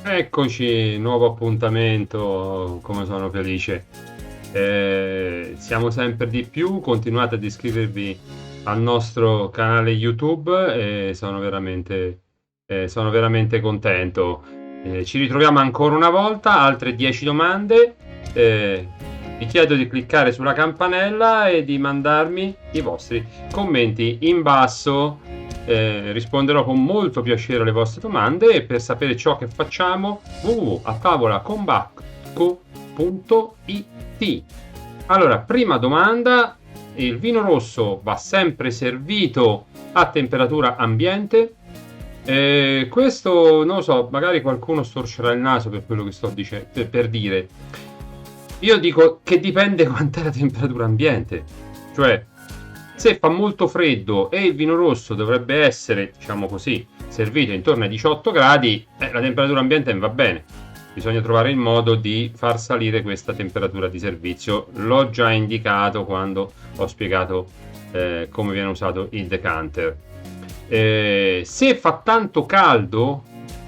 Eccoci, nuovo appuntamento, come sono felice. Siamo sempre di più, continuate ad iscrivervi al nostro canale YouTube e sono veramente contento. Ci ritroviamo ancora una volta, altre 10 domande. Eh, Vi chiedo di cliccare sulla campanella e di mandarmi i vostri commenti in basso. Risponderò con molto piacere alle vostre domande e per sapere ciò che facciamo www.atavolacombacco.it. Allora, prima domanda: il vino rosso va sempre servito a temperatura ambiente? Questo non lo so, magari qualcuno storcerà il naso per quello che sto per dire. Io dico che dipende quant'è la temperatura ambiente, cioè se fa molto freddo e il vino rosso dovrebbe essere, diciamo così, servito intorno ai 18 gradi, la temperatura ambiente va bene. Bisogna trovare il modo di far salire questa temperatura di servizio. L'ho già indicato quando ho spiegato come viene usato il decanter. Se fa tanto caldo,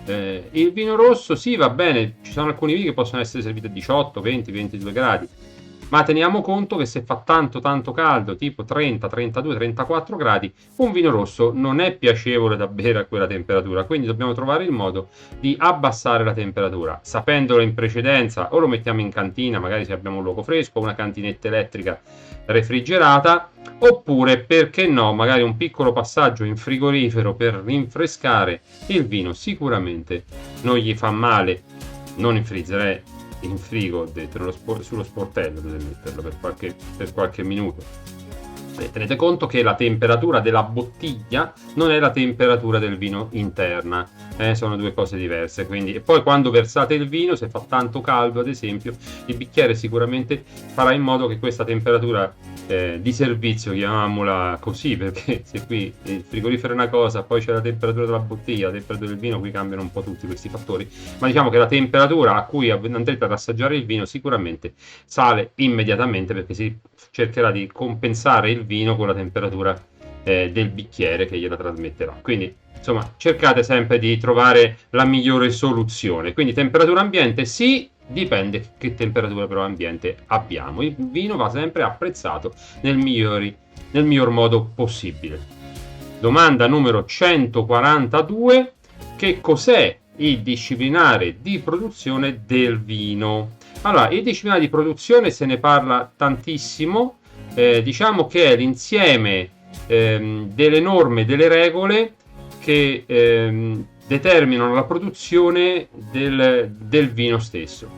il vino rosso sì, va bene, ci sono alcuni vini che possono essere serviti a 18, 20, 22 gradi, ma teniamo conto che se fa tanto caldo, tipo 30, 32, 34 gradi, un vino rosso non è piacevole da bere a quella temperatura, quindi dobbiamo trovare il modo di abbassare la temperatura. Sapendolo in precedenza, o lo mettiamo in cantina, magari se abbiamo un luogo fresco, una cantinetta elettrica refrigerata, oppure, perché no, magari un piccolo passaggio in frigorifero per rinfrescare il vino sicuramente non gli fa male. Non in freezer, in frigo dentro sullo sportello dovete metterlo per qualche minuto. Tenete conto che la temperatura della bottiglia non è la temperatura del vino interna, sono due cose diverse. Quindi, e poi quando versate il vino, se fa tanto caldo ad esempio, il bicchiere sicuramente farà in modo che questa temperatura di servizio, chiamiamola così, perché se qui il frigorifero è una cosa, poi c'è la temperatura della bottiglia, la temperatura del vino, qui cambiano un po' tutti questi fattori, ma diciamo che la temperatura a cui andrete ad assaggiare il vino sicuramente sale immediatamente, perché si cercherà di compensare il vino con la temperatura del bicchiere che gliela trasmetterà. Quindi insomma, cercate sempre di trovare la migliore soluzione. Quindi temperatura ambiente sì, dipende che temperatura però ambiente abbiamo. Il vino va sempre apprezzato nel miglior modo possibile. Domanda numero 142: che cos'è il disciplinare di produzione del vino? Allora, il disciplinare di produzione se ne parla tantissimo, diciamo che è l'insieme delle norme, delle regole che determinano la produzione del vino stesso.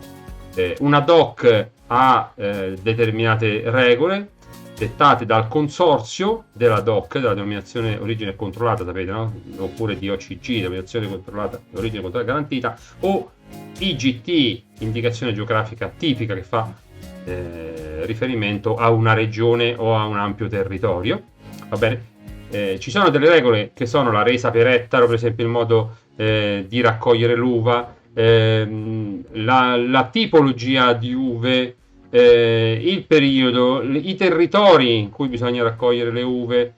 Una DOC ha determinate regole dettate dal consorzio della DOC, della denominazione origine controllata, sapete, no? Oppure DOCG, denominazione controllata, origine controllata garantita, o IGT, indicazione geografica tipica, che fa riferimento a una regione o a un ampio territorio. Va bene? Ci sono delle regole che sono la resa per ettaro, per esempio il modo di raccogliere l'uva, la tipologia di uve, il periodo, i territori in cui bisogna raccogliere le uve,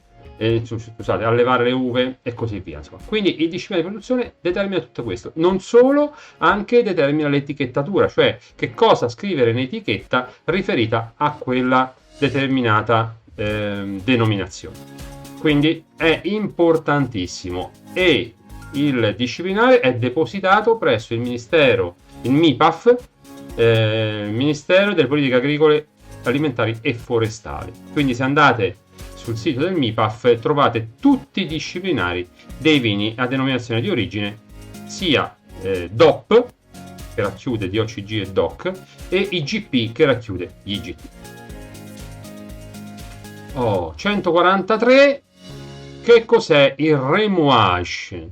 scusate, allevare le uve e così via. Insomma. Quindi il disciplina di produzione determina tutto questo. Non solo, anche determina l'etichettatura, cioè che cosa scrivere in etichetta riferita a quella determinata denominazione. Quindi è importantissimo, e il disciplinare è depositato presso il Ministero, il MIPAF, Ministero delle Politiche Agricole, Alimentari e Forestali. Quindi se andate sul sito del MIPAF trovate tutti i disciplinari dei vini a denominazione di origine, sia DOP, che racchiude DOCG e DOC, e IGP, che racchiude gli IGT. 143. Che cos'è il remouage?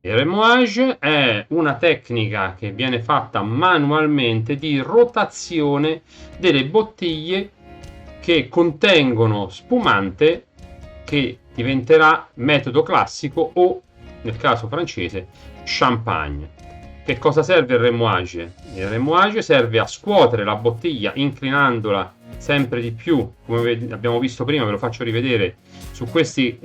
Il remouage è una tecnica che viene fatta manualmente di rotazione delle bottiglie che contengono spumante, che diventerà metodo classico o, nel caso francese, champagne. Che cosa serve il remouage? Il remouage serve a scuotere la bottiglia inclinandola sempre di più, come abbiamo visto prima, ve lo faccio rivedere, su questi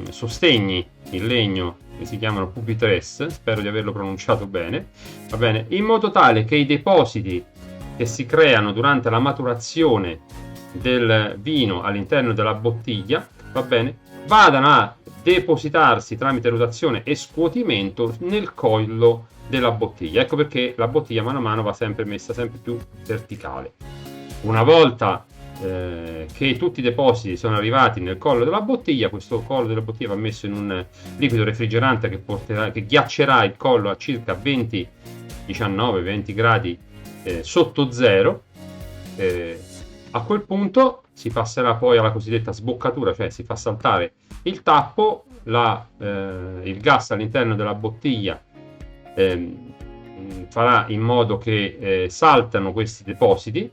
sostegni in legno che si chiamano pupitres, spero di averlo pronunciato bene, va bene, in modo tale che i depositi che si creano durante la maturazione del vino all'interno della bottiglia, va bene, vadano a depositarsi tramite rotazione e scuotimento nel collo della bottiglia. Ecco perché la bottiglia mano a mano va sempre messa sempre più verticale. Una volta che tutti i depositi sono arrivati nel collo della bottiglia, questo collo della bottiglia va messo in un liquido refrigerante che ghiaccerà il collo a circa 19-20 gradi sotto zero. A quel punto si passerà poi alla cosiddetta sboccatura, cioè si fa saltare il tappo, il gas all'interno della bottiglia farà in modo che saltano questi depositi,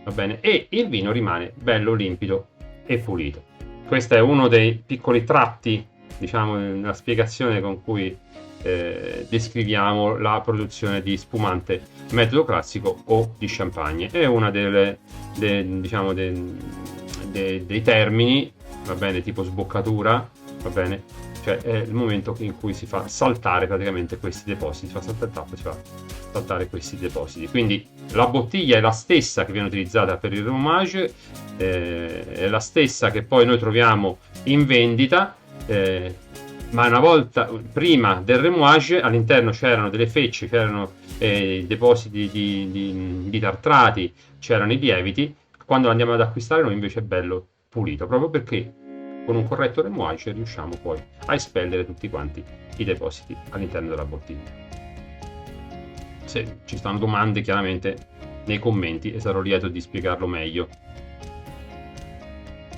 va bene, e il vino rimane bello limpido e pulito. Questo è uno dei piccoli tratti, diciamo, nella spiegazione con cui descriviamo la produzione di spumante metodo classico o di champagne. È una dei termini, va bene, tipo sboccatura, va bene, cioè è il momento in cui si fa saltare praticamente questi depositi, si fa saltare il tappo, si fa saltare questi depositi. Quindi la bottiglia è la stessa che viene utilizzata per il remouage, è la stessa che poi noi troviamo in vendita, ma una volta prima del remouage all'interno c'erano delle fecce, c'erano depositi di tartrati, c'erano i lieviti. Quando andiamo ad acquistare noi invece è bello pulito, proprio perché con un corretto remouage riusciamo poi a espellere tutti quanti i depositi all'interno della bottiglia. Se ci stanno domande, chiaramente nei commenti e sarò lieto di spiegarlo meglio.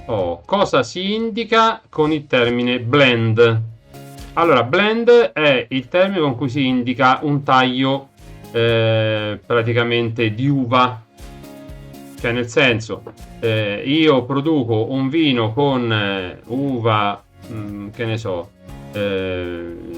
Cosa si indica con il termine blend? Allora, blend è il termine con cui si indica un taglio praticamente di uva, cioè nel senso io produco un vino con uva, che ne so,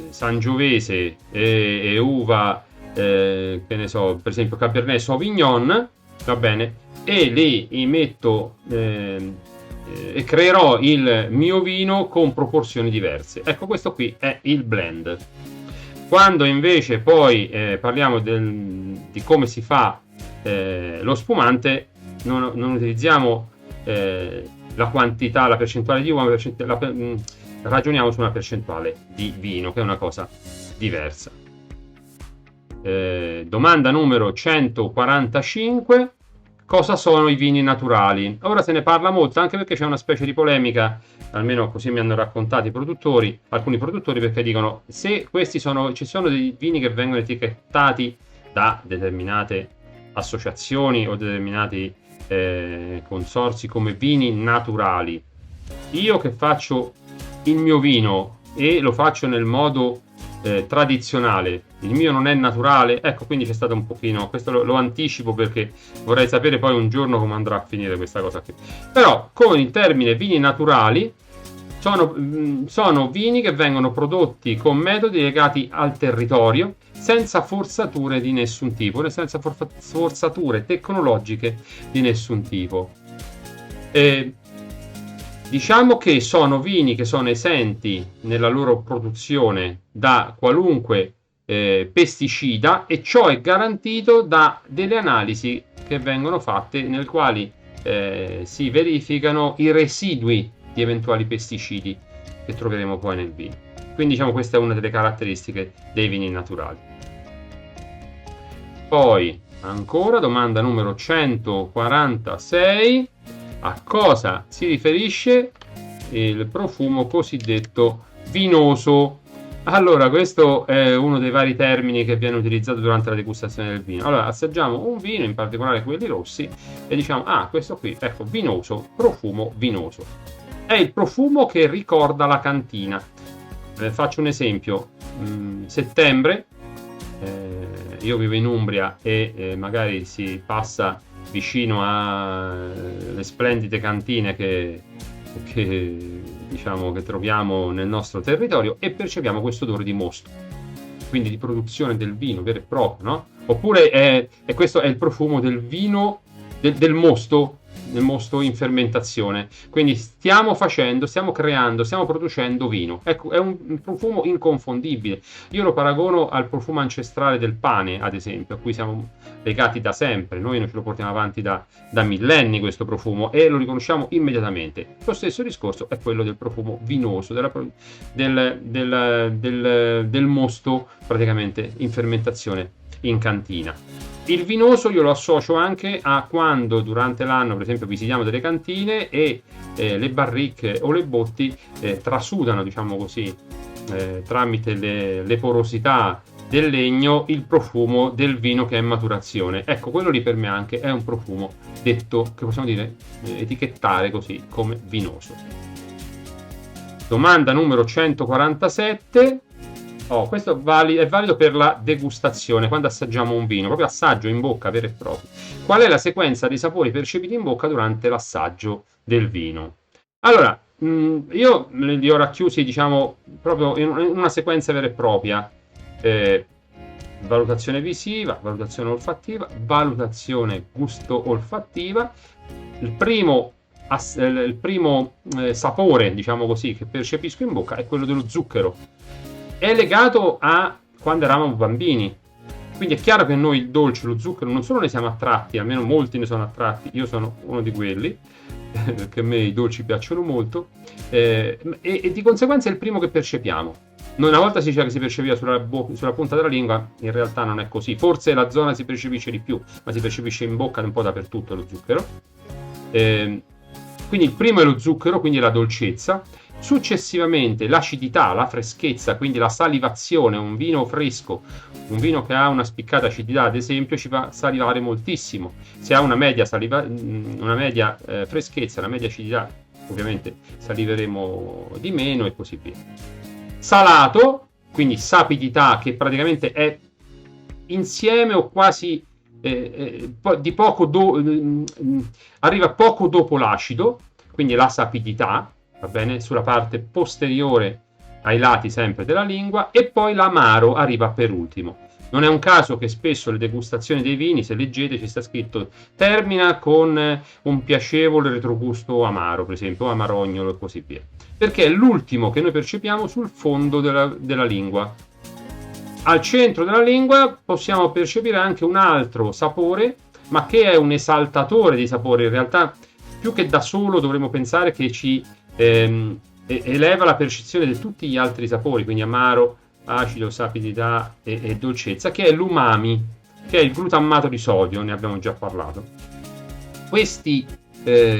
Sangiovese e uva, che ne so, per esempio Cabernet Sauvignon, va bene, e li metto e creerò il mio vino con proporzioni diverse. Ecco, questo qui è il blend. Quando invece poi parliamo di come si fa lo spumante, non utilizziamo la quantità, la percentuale di uva, ragioniamo su una percentuale di vino, che è una cosa diversa. Domanda numero 145: cosa sono i vini naturali? Ora se ne parla molto, anche perché c'è una specie di polemica, almeno così mi hanno raccontato alcuni produttori, perché dicono: se ci sono dei vini che vengono etichettati da determinate associazioni o determinati consorzi come vini naturali, io che faccio il mio vino e lo faccio nel modo tradizionale, il mio non è naturale. Ecco, quindi c'è stato un pochino, questo lo anticipo perché vorrei sapere poi un giorno come andrà a finire questa cosa qui. Però con il termine vini naturali sono vini che vengono prodotti con metodi legati al territorio, senza forzature di nessun tipo, senza forzature tecnologiche di nessun tipo. Diciamo che sono vini che sono esenti nella loro produzione da qualunque pesticida, e ciò è garantito da delle analisi che vengono fatte, nel quali si verificano i residui di eventuali pesticidi che troveremo poi nel vino. Quindi diciamo questa è una delle caratteristiche dei vini naturali. Poi ancora domanda numero 146: a cosa si riferisce il profumo cosiddetto vinoso? Allora, questo è uno dei vari termini che viene utilizzato durante la degustazione del vino. Allora, assaggiamo un vino, in particolare quelli rossi, e diciamo: ah, questo qui, ecco, vinoso, profumo vinoso. È il profumo che ricorda la cantina. Faccio un esempio: settembre, io vivo in Umbria e magari si passa vicino alle splendide cantine che diciamo che troviamo nel nostro territorio, e percepiamo questo odore di mosto, quindi di produzione del vino vero e proprio, no? Oppure questo è il profumo del vino, del mosto mosto in fermentazione. Quindi stiamo creando, stiamo producendo vino. Ecco, è un profumo inconfondibile. Io lo paragono al profumo ancestrale del pane, ad esempio, a cui siamo legati da sempre. Noi ce lo portiamo avanti da millenni questo profumo e lo riconosciamo immediatamente. Lo stesso discorso è quello del profumo vinoso, del mosto praticamente in fermentazione in cantina. Il vinoso io lo associo anche a quando durante l'anno, per esempio, visitiamo delle cantine e le barricche o le botti trasudano, diciamo così, tramite le porosità del legno il profumo del vino che è in maturazione. Ecco, quello lì per me anche è un profumo detto, che possiamo dire, etichettare così come vinoso. Domanda numero 147. Questo è valido per la degustazione, quando assaggiamo un vino, proprio assaggio in bocca vero e proprio. Qual è la sequenza dei sapori percepiti in bocca durante l'assaggio del vino? Allora, io li ho racchiusi, diciamo, proprio in una sequenza vera e propria. Valutazione visiva, valutazione olfattiva, valutazione gusto-olfattiva. Il primo sapore, diciamo così, che percepisco in bocca è quello dello zucchero. È legato a quando eravamo bambini. Quindi è chiaro che noi il dolce, lo zucchero, non solo ne siamo attratti, almeno molti ne sono attratti, io sono uno di quelli, perché a me i dolci piacciono molto, e di conseguenza è il primo che percepiamo. Una volta si diceva che si percepiva sulla punta della lingua, in realtà non è così. Forse la zona si percepisce di più, ma si percepisce in bocca un po' dappertutto lo zucchero. Quindi il primo è lo zucchero, quindi la dolcezza. Successivamente l'acidità, la freschezza, quindi la salivazione. Un vino fresco, un vino che ha una spiccata acidità, ad esempio, ci fa salivare moltissimo. Se ha una media freschezza, una media acidità, ovviamente saliveremo di meno e così via. Salato, quindi sapidità, che praticamente è insieme o quasi arriva poco dopo l'acido, quindi la sapidità, va bene, sulla parte posteriore ai lati sempre della lingua, e poi l'amaro arriva per ultimo. Non è un caso che spesso le degustazioni dei vini, se leggete, ci sta scritto termina con un piacevole retrogusto amaro, per esempio, amarognolo e così via, perché è l'ultimo che noi percepiamo sul fondo della lingua. Al centro della lingua possiamo percepire anche un altro sapore, ma che è un esaltatore di sapore. In realtà, più che da solo, dovremmo pensare che ci eleva la percezione di tutti gli altri sapori, quindi amaro, acido, sapidità e dolcezza, che è l'umami, che è il glutammato di sodio, ne abbiamo già parlato. Questi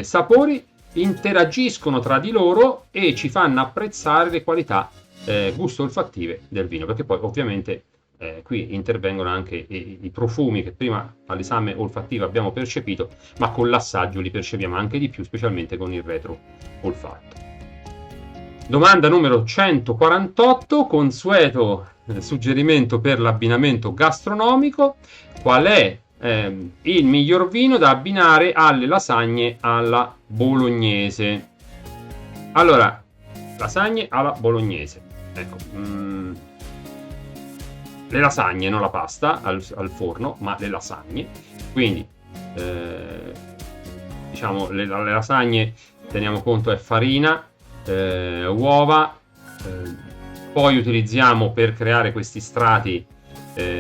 sapori interagiscono tra di loro e ci fanno apprezzare le qualità gusto-olfattive del vino, perché poi ovviamente qui intervengono anche i profumi che prima all'esame olfattivo abbiamo percepito, ma con l'assaggio li percepiamo anche di più, specialmente con il retro olfatto. Domanda numero 148, consueto suggerimento per l'abbinamento gastronomico: qual è il miglior vino da abbinare alle lasagne alla bolognese? Allora, lasagne alla bolognese, ecco, le lasagne, non la pasta al forno, ma le lasagne. Quindi diciamo le lasagne, teniamo conto, è farina, uova, poi utilizziamo per creare questi strati,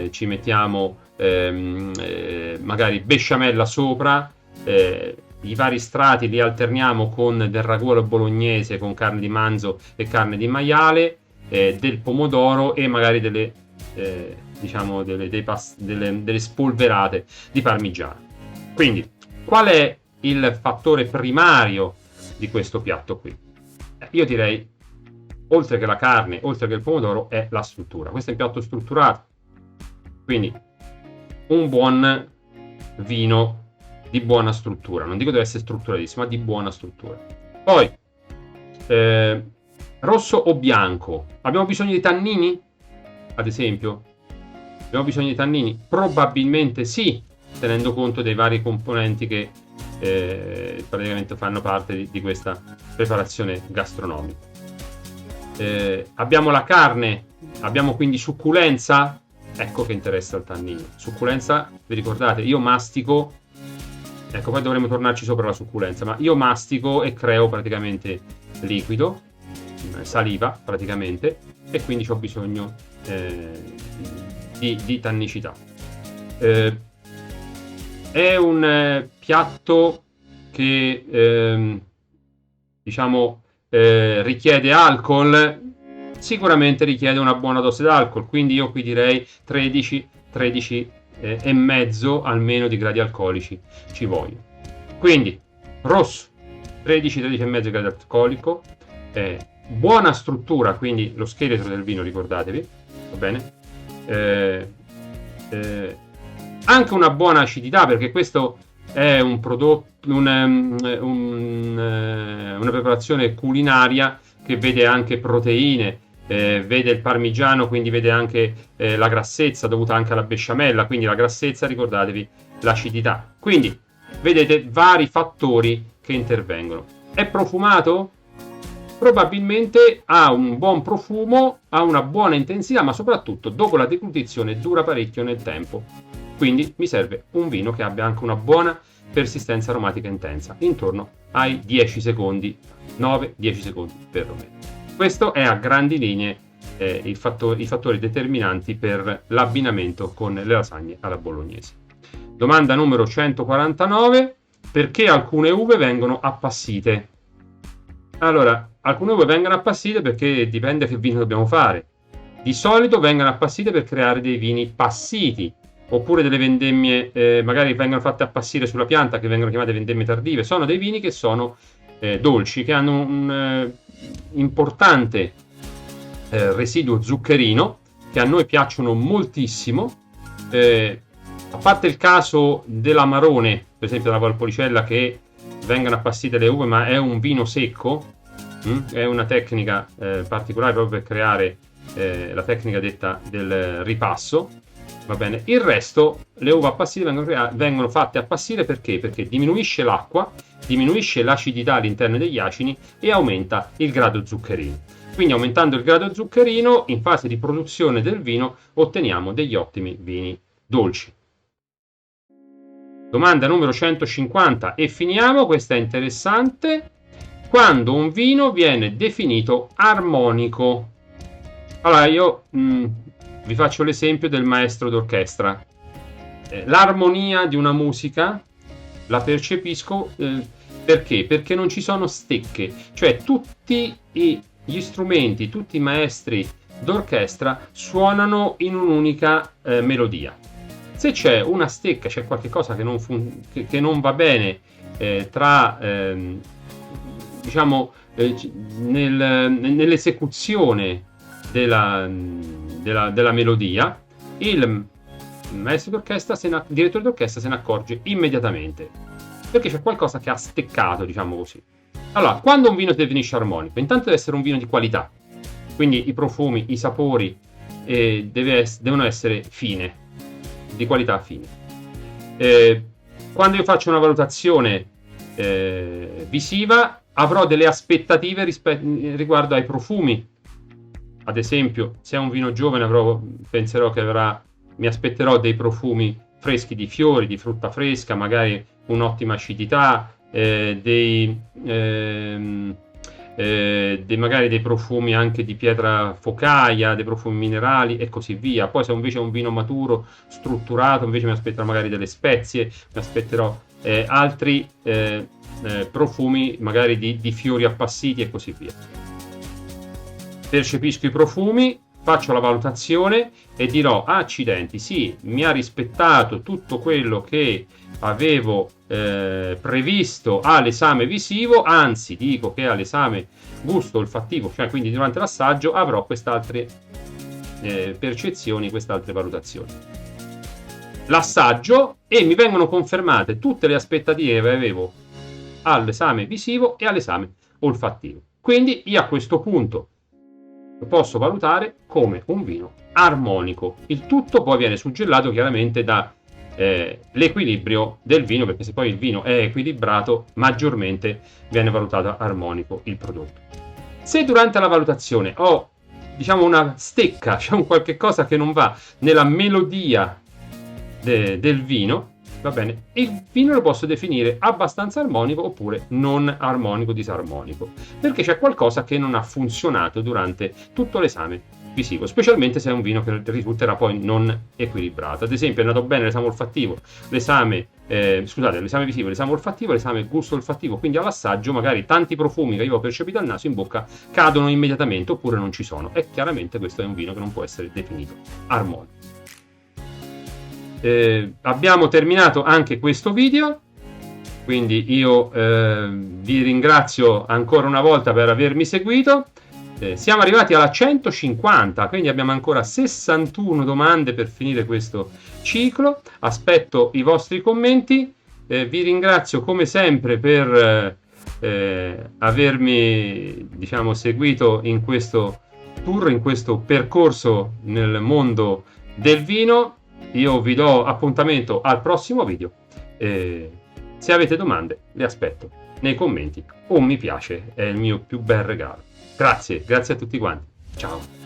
ci mettiamo magari besciamella sopra, i vari strati li alterniamo con del ragù alla bolognese, con carne di manzo e carne di maiale, del pomodoro e magari delle spolverate di parmigiano. Quindi qual è il fattore primario di questo piatto qui? Io direi, oltre che la carne, oltre che il pomodoro, è la struttura. Questo è un piatto strutturato, quindi un buon vino di buona struttura, non dico deve essere strutturatissimo, ma di buona struttura. Poi rosso o bianco? Abbiamo bisogno di tannini? Ad esempio, abbiamo bisogno di tannini? Probabilmente sì, tenendo conto dei vari componenti che praticamente fanno parte di questa preparazione gastronomica. Abbiamo la carne, abbiamo quindi succulenza. Ecco che interessa il tannino. Succulenza, vi ricordate, io mastico Ecco, poi dovremo tornarci sopra la succulenza, ma io mastico e creo praticamente liquido, saliva praticamente, e quindi ho bisogno di tannicità. È un piatto che diciamo richiede alcol, sicuramente richiede una buona dose d'alcol, quindi io qui direi 13 e mezzo almeno di gradi alcolici ci voglio. Quindi rosso 13 e mezzo gradi alcolico, buona struttura, quindi lo scheletro del vino, ricordatevi, va bene, anche una buona acidità, perché questo è un prodotto, una preparazione culinaria che vede anche proteine, vede il parmigiano, quindi vede anche la grassezza dovuta anche alla besciamella, quindi la grassezza, ricordatevi, l'acidità. Quindi vedete vari fattori che intervengono. È profumato? Probabilmente ha un buon profumo, ha una buona intensità, ma soprattutto dopo la deglutizione dura parecchio nel tempo. Quindi mi serve un vino che abbia anche una buona persistenza aromatica intensa, intorno ai 10 secondi, 9-10 secondi perlomeno. Questo è a grandi linee i fattori determinanti per l'abbinamento con le lasagne alla bolognese. Domanda numero 149: perché alcune uve vengono appassite? Allora, alcune uve vengono appassite perché dipende che vino dobbiamo fare. Di solito vengono appassite per creare dei vini passiti, oppure delle vendemmie, magari vengono fatte appassire sulla pianta, che vengono chiamate vendemmie tardive. Sono dei vini che sono dolci, che hanno un importante residuo zuccherino, che a noi piacciono moltissimo, a parte il caso dell'amarone, per esempio della Valpolicella, che vengono appassite le uve, ma è un vino secco, è una tecnica particolare proprio per creare la tecnica detta del ripasso, va bene. Il resto, le uve appassite vengono fatte appassire perché? Perché diminuisce l'acqua, diminuisce l'acidità all'interno degli acini e aumenta il grado zuccherino. Quindi aumentando il grado zuccherino, in fase di produzione del vino, otteniamo degli ottimi vini dolci. Domanda numero 150 e finiamo, questa è interessante. Quando un vino viene definito armonico? Allora io vi faccio l'esempio del maestro d'orchestra. L'armonia di una musica la percepisco perché? Perché non ci sono stecche, cioè tutti gli strumenti, tutti i maestri d'orchestra suonano in un'unica melodia. Se c'è una stecca, c'è qualche cosa che non va bene tra diciamo nell'esecuzione della melodia, il maestro d'orchestra, il direttore d'orchestra se ne accorge immediatamente, perché c'è qualcosa che ha steccato, diciamo così. Allora, quando un vino si definisce armonico, intanto deve essere un vino di qualità, quindi i profumi, i sapori devono essere fine, di qualità fine. Quando io faccio una valutazione visiva, avrò delle aspettative riguardo ai profumi. Ad esempio, se è un vino giovane penserò che mi aspetterò dei profumi freschi di fiori, di frutta fresca, magari un'ottima acidità, magari dei profumi anche di pietra focaia, dei profumi minerali e così via. Poi se invece è un vino maturo, strutturato, invece mi aspetterò magari delle spezie, mi aspetterò altri profumi magari di fiori appassiti e così via. Percepisco i profumi, faccio la valutazione e dirò: accidenti, sì, mi ha rispettato tutto quello che avevo previsto all'esame visivo, anzi dico che all'esame gusto olfattivo, cioè quindi durante l'assaggio, avrò quest'altre percezioni, quest'altre valutazioni. L'assaggio e mi vengono confermate tutte le aspettative che avevo all'esame visivo e all'esame olfattivo. Quindi io a questo punto lo posso valutare come un vino armonico. Il tutto poi viene suggellato chiaramente da l'equilibrio del vino, perché se poi il vino è equilibrato, maggiormente viene valutato armonico il prodotto. Se durante la valutazione ho, diciamo, una stecca, c'è un qualche cosa che non va nella melodia del vino, Va bene, il vino lo posso definire abbastanza armonico oppure non armonico disarmonico, perché c'è qualcosa che non ha funzionato durante tutto l'esame visivo, specialmente se è un vino che risulterà poi non equilibrato. Ad esempio è andato bene l'esame olfattivo, l'esame visivo, l'esame olfattivo, l'esame gusto olfattivo, quindi all'assaggio magari tanti profumi che io ho percepito al naso in bocca cadono immediatamente oppure non ci sono, e chiaramente questo è un vino che non può essere definito armonico. Abbiamo terminato anche questo video, quindi io vi ringrazio ancora una volta per avermi seguito. Siamo arrivati alla 150, quindi abbiamo ancora 61 domande per finire questo ciclo. Aspetto i vostri commenti. Vi ringrazio come sempre per avermi, diciamo, seguito in questo tour, in questo percorso nel mondo del vino. Io vi do appuntamento al prossimo video. Se avete domande, le aspetto nei commenti. Un mi piace è il mio più bel regalo. Grazie a tutti quanti. Ciao.